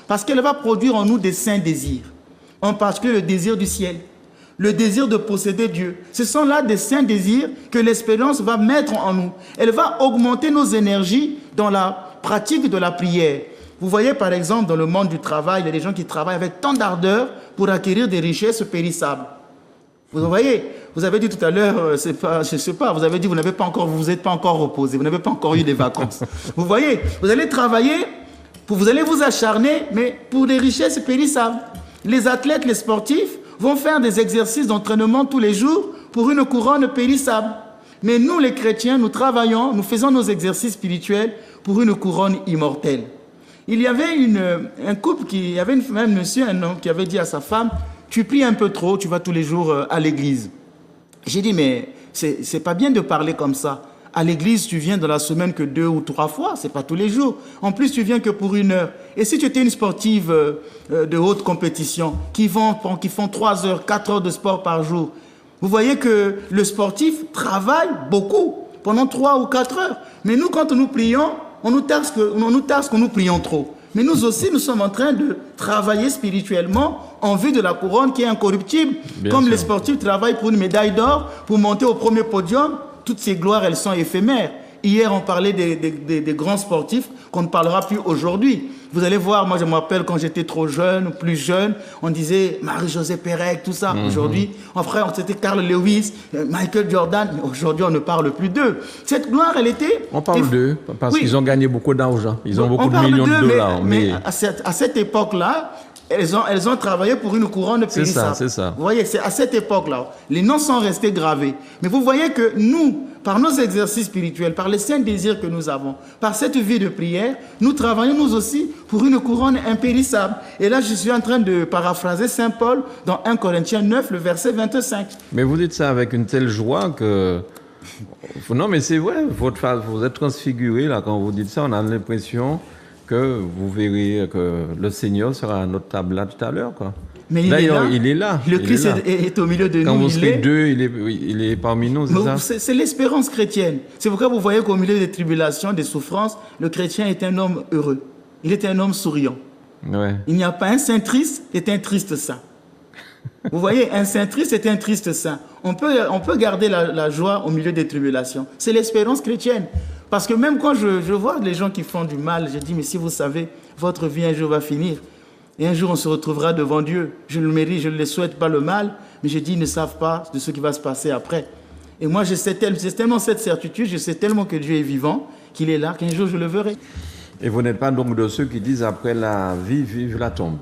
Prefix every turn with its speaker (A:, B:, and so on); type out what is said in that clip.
A: parce qu'elle va produire en nous des saints désirs, en particulier le désir du ciel, le désir de posséder Dieu. Ce sont là des saints désirs que l'espérance va mettre en nous. Elle va augmenter nos énergies dans la pratique de la prière. Vous voyez par exemple dans le monde du travail, il y a des gens qui travaillent avec tant d'ardeur pour acquérir des richesses périssables. Vous voyez, vous avez dit tout à l'heure, je ne sais pas, vous avez dit vous n'êtes pas encore reposé, vous n'avez pas encore eu des vacances. Vous voyez, vous allez travailler, vous allez vous acharner, mais pour des richesses périssables. Les athlètes, les sportifs vont faire des exercices d'entraînement tous les jours pour une couronne périssable. Mais nous, les chrétiens, nous travaillons, nous faisons nos exercices spirituels pour une couronne immortelle. Il y avait un couple, il y avait un monsieur, un homme qui avait dit à sa femme, tu pries un peu trop, tu vas tous les jours à l'église. J'ai dit, mais c'est pas bien de parler comme ça. À l'église, tu viens dans la semaine que 2 ou 3 fois, c'est pas tous les jours. En plus, tu viens que pour 1 heure. Et si tu étais une sportive de haute compétition, qui font 3 heures, 4 heures de sport par jour, vous voyez que le sportif travaille beaucoup, pendant 3 ou 4 heures. Mais nous, quand nous prions, on nous taxe que nous prions trop. Mais nous aussi, nous sommes en train de travailler spirituellement en vue de la couronne qui est incorruptible. Comme les sportifs travaillent pour une médaille d'or, pour monter au premier podium, toutes ces gloires, elles sont éphémères. Hier, on parlait des grands sportifs qu'on ne parlera plus aujourd'hui. Vous allez voir, moi je me rappelle quand j'étais trop jeune, plus jeune, on disait Marie-Josée Pérec, tout ça. Aujourd'hui, c'était Carl Lewis, Michael Jordan. Aujourd'hui, on ne parle plus d'eux. Cette gloire, elle était...
B: On parle d'eux parce qu'ils ont gagné beaucoup d'argent. Ils ont beaucoup de millions de dollars.
A: Mais à cette époque-là, elles ont travaillé pour une couronne périssable.
B: C'est ça.
A: Vous voyez, c'est à cette époque-là. Les noms sont restés gravés. Mais vous voyez que nous, par nos exercices spirituels, par les saints désirs que nous avons, par cette vie de prière, nous travaillons nous aussi pour une couronne impérissable. Et là, je suis en train de paraphraser Saint Paul dans 1 Corinthiens 9, le verset 25.
B: Mais vous dites ça avec une telle joie que... Non, mais c'est vrai, vous êtes transfiguré là quand vous dites ça. On a l'impression que vous verrez que le Seigneur sera à notre table là tout à l'heure, quoi. D'ailleurs, il est là.
A: Le Christ est au milieu de nous.
B: Quand vous serez 2, il est parmi nous, c'est ça?
A: C'est l'espérance chrétienne. C'est pourquoi vous voyez qu'au milieu des tribulations, des souffrances, le chrétien est un homme heureux. Il est un homme souriant.
B: Ouais.
A: Il n'y a pas un saint triste et un triste saint. Vous voyez, un saint triste et un triste saint. On peut garder la joie au milieu des tribulations. C'est l'espérance chrétienne. Parce que même quand je vois les gens qui font du mal, je dis, mais si vous savez, votre vie un jour va finir. Et un jour, on se retrouvera devant Dieu. Je le mérite, je ne les souhaite pas le mal, mais je dis, ils ne savent pas de ce qui va se passer après. Et moi, j'ai tellement cette certitude, je sais tellement que Dieu est vivant, qu'il est là, qu'un jour, je le verrai.
B: Et vous n'êtes pas donc de ceux qui disent, après la vie, vive la tombe.